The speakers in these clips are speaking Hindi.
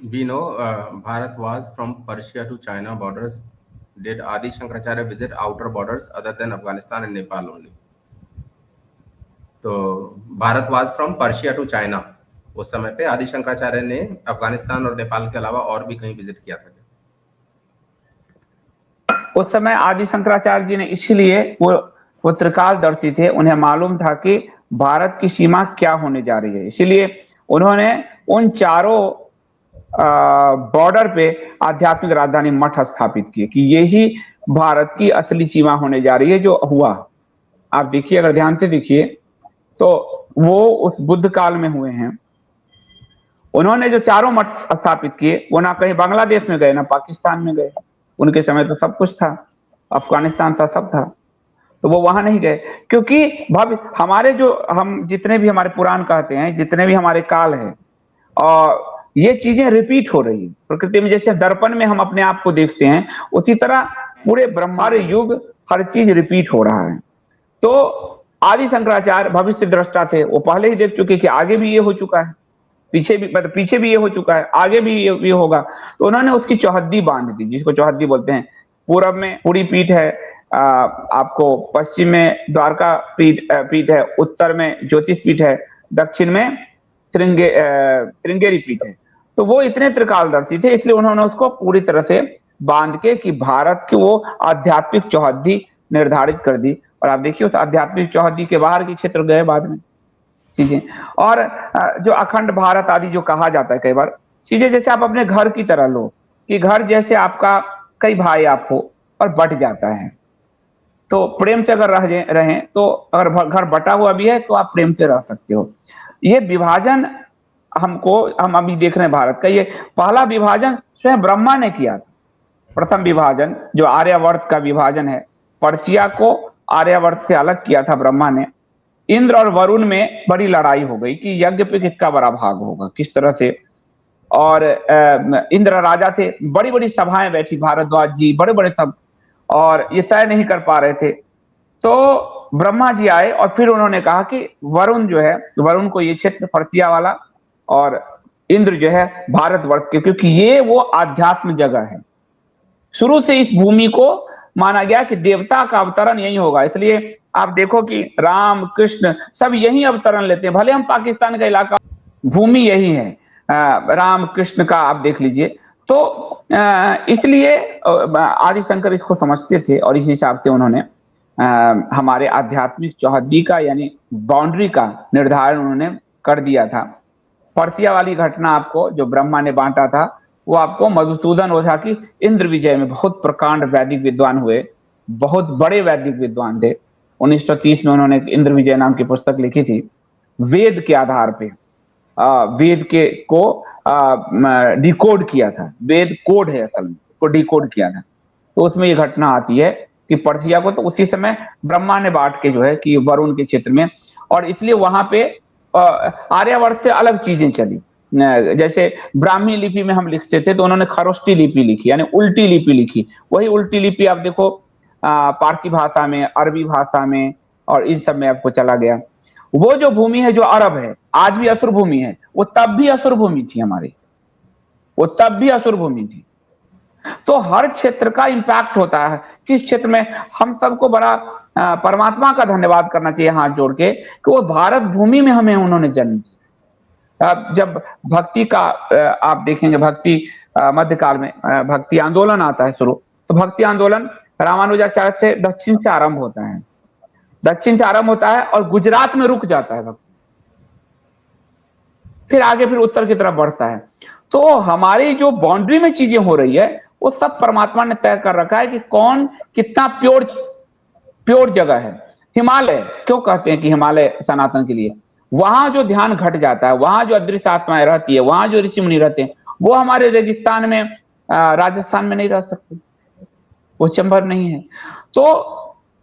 We know Bharat was from Persia to China borders. Did Adi Shankaracharya visit outer borders other than Afghanistan and Nepal only? तो Bharat was from Persia to China, उस समय पे आदि शंकराचार्य ने अफगानिस्तान और नेपाल के अलावा और भी कहीं विजिट किया था? उस समय आदि शंकराचार्य जी ने इसीलिए वो त्रिकालदर्शी थे, उन्हें मालूम था कि भारत की सीमा क्या होने जा रही है, इसीलिए उन्होंने उन चारों बॉर्डर पे आध्यात्मिक राजधानी मठ स्थापित किए कि यही भारत की असली सीमा होने जा रही है। जो हुआ आप देखिए, अगर ध्यान से देखिए तो वो उस बुद्ध काल में हुए हैं। उन्होंने जो चारों मठ स्थापित किए वो ना कहीं बांग्लादेश में गए ना पाकिस्तान में गए, उनके समय तो सब कुछ था, अफगानिस्तान था, सब था, तो वो वहां नहीं गए क्योंकि भव्य हमारे जो हम जितने भी हमारे पुराण कहते हैं, जितने भी हमारे काल है, और ये चीजें रिपीट हो रही है प्रकृति में। जैसे दर्पण में हम अपने आप को देखते हैं, उसी तरह पूरे ब्रह्मांड युग हर चीज रिपीट हो रहा है। तो आदि शंकराचार्य भविष्य दृष्टा थे, वो पहले ही देख चुके कि आगे भी ये हो चुका है, पीछे भी ये हो चुका है, आगे भी ये होगा। तो उन्होंने उसकी चौहद्दी बांध दी, जिसको चौहद्दी बोलते हैं। पूरब में पुरी पीठ है, आपको पश्चिम में द्वारका पीठ है, उत्तर में ज्योतिष पीठ है, दक्षिण में श्रृंगेरी पीठ है। तो वो इतने त्रिकालदर्शी थे, इसलिए उन्होंने उसको पूरी तरह से बांध के कि भारत की वो आध्यात्मिक चौहद्दी निर्धारित कर दी। और आप देखिए उस आध्यात्मिक चौहद्दी के बाहर के क्षेत्र गए बाद में चीजें। और जो अखंड भारत आदि जो कहा जाता है कई बार, चीजें जैसे आप अपने घर की तरह लो, कि घर जैसे आपका कई भाई आप हो और बट जाता है, तो प्रेम से अगर रहें तो अगर घर बटा हुआ भी है तो आप प्रेम से रह सकते हो। ये विभाजन हम अभी देख रहे हैं भारत का, ये पहला विभाजन स्वयं ब्रह्मा ने किया था। प्रथम विभाजन जो आर्यावर्त का विभाजन है, पर्शिया को आर्यावर्त से अलग किया था ब्रह्मा ने। इंद्र और वरुण में बड़ी लड़ाई हो गई कि यज्ञ पे किसका बड़ा भाग होगा, किस तरह से। और इंद्र राजा थे, बड़ी बड़ी सभाएं बैठी, भारद्वाज जी बड़े बड़े सब, और ये तय नहीं कर पा रहे थे। तो ब्रह्मा जी आए और फिर उन्होंने कहा कि वरुण जो है, वरुण को ये क्षेत्र पर्शिया वाला, और इंद्र जो है भारतवर्ष के, क्योंकि ये वो आध्यात्म जगह है। शुरू से इस भूमि को माना गया कि देवता का अवतरण यही होगा, इसलिए आप देखो कि राम कृष्ण सब यही अवतरण लेते हैं। भले हम पाकिस्तान का इलाका, भूमि यही है, राम कृष्ण का आप देख लीजिए। तो इसलिए आदि शंकर इसको समझते थे और इस हिसाब से उन्होंने हमारे आध्यात्मिक चौहद्दी का यानी बाउंड्री का निर्धारण उन्होंने कर दिया था। पर्शिया वाली घटना आपको जो ब्रह्मा ने बांटा था, वो आपको मधुसूदन ओझा की इंद्र विजय में, बहुत प्रकांड वैदिक विद्वान हुए, बहुत बड़े वैदिक विद्वान थे। 1930 में उन्होंने इंद्र विजय नाम की पुस्तक लिखी थी, वेद के आधार पे वेद के को डिकोड किया था। वेद कोड है असल में, उसको डिकोड किया था। तो उसमें ये घटना आती है कि पर्शिया को तो उसी समय ब्रह्मा ने बांट के जो है कि वरुण के क्षेत्र में, और इसलिए वहां पे आर्यावर्त से अलग चीजें चली। जैसे ब्राह्मी लिपि में हम लिखते थे तो उन्होंने खरोष्टी लिपि लिखी, यानी उल्टी लिपि लिखी। वही उल्टी लिपि आप देखो पारसी भाषा में, अरबी भाषा में और इन सब में आपको चला गया। वो जो भूमि है जो अरब है, आज भी असुर भूमि है, वो तब भी असुर भूमि थी हमारी, वो तब भी असुर भूमि थी। तो हर क्षेत्र का इंपैक्ट होता है। किस क्षेत्र में हम सबको बड़ा परमात्मा का धन्यवाद करना चाहिए हाथ जोड़ के कि वो भारत भूमि में हमें उन्होंने जन्म दिया। जब भक्ति का आप देखेंगे, भक्ति मध्यकाल में भक्ति आंदोलन आता है शुरू, तो भक्ति आंदोलन रामानुजाचार्य से दक्षिण से आरंभ होता है, दक्षिण से आरंभ होता है और गुजरात में रुक जाता है भक्ति, फिर आगे फिर उत्तर की तरफ बढ़ता है। तो हमारी जो बाउंड्री में चीजें हो रही है वो सब परमात्मा ने तय कर रखा है कि कौन कितना प्योर जगह है। हिमालय क्यों कहते हैं कि हिमालय सनातन के लिए, वहां जो ध्यान घट जाता है, वहां जो अदृश्य आत्माएं रहती है, वहां जो ऋषि मुनि रहते हैं, वो हमारे रेगिस्तान में राजस्थान में नहीं रह सकते, वो चंबल नहीं है। तो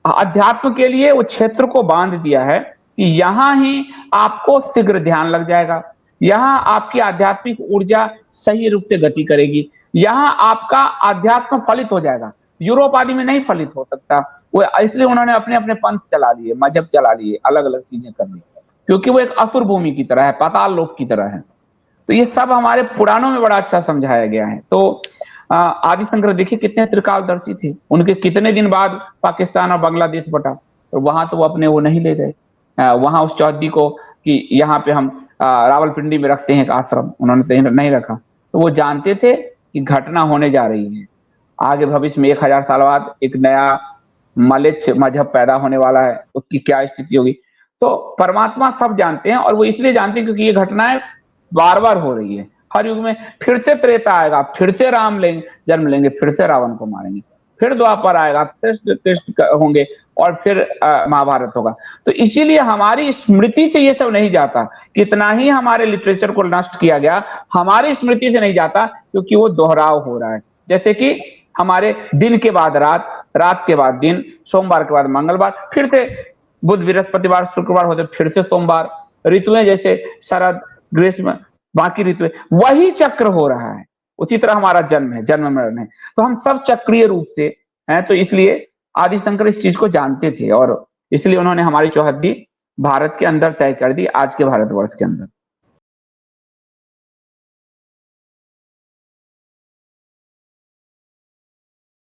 अध्यात्म के लिए वो क्षेत्र को बांध दिया है कि यहां ही आपको शीघ्र ध्यान लग जाएगा, यहां आपकी आध्यात्मिक ऊर्जा सही रूप से गति करेगी, यहां आपका आध्यात्म फलित हो जाएगा। यूरोप आदि में नहीं फलित हो सकता, वो इसलिए उन्होंने अपने अपने पंथ चला लिए, मजहब चला लिए, अलग अलग चीजें कर ली, क्योंकि वो एक असुर भूमि की तरह है, पाताल लोक की तरह है। तो ये सब हमारे पुराणों में बड़ा अच्छा समझाया गया है। तो आदि शंकर देखिए कितने त्रिकालदर्शी थे, उनके कितने दिन बाद पाकिस्तान और बांग्लादेश बटा, तो वहां तो वो अपने वो नहीं ले गए, वहां उस चौधरी को कि यहाँ पे हम रावलपिंडी में रखते हैं एक आश्रम, उन्होंने नहीं रखा। तो वो जानते थे कि घटना होने जा रही है, आगे भविष्य में 1000 साल बाद एक नया मलेच्छ मजहब पैदा होने वाला है, उसकी क्या स्थिति होगी। तो परमात्मा सब जानते हैं, और वो इसलिए जानते हैं क्योंकि ये घटनाएं बार बार हो रही है। हर युग में फिर से त्रेता आएगा, फिर से राम जन्म लेंगे, फिर से रावण को मारेंगे, फिर द्वापर आएगा, फिर कृष्ण होंगे, और फिर महाभारत होगा। तो इसीलिए हमारी स्मृति से ये सब नहीं जाता, कितना ही हमारे लिटरेचर को नष्ट किया गया, हमारी स्मृति से नहीं जाता, क्योंकि वो दोहराव हो रहा है। जैसे कि हमारे दिन के बाद रात, रात के बाद दिन, सोमवार के बाद मंगलवार, फिर से बुध बृहस्पतिवार शुक्रवार होते, फिर से सोमवार। ऋतुएं जैसे शरद ग्रीष्म, बाकी ऋतु वही चक्र हो रहा है। उसी तरह हमारा जन्म है, जन्म मरण है, तो हम सब चक्रीय रूप से हैं। तो इसलिए आदि शंकर इस चीज को जानते थे, और इसलिए उन्होंने हमारी चौहद्दी भारत के अंदर तय कर दी, आज के भारतवर्ष के अंदर।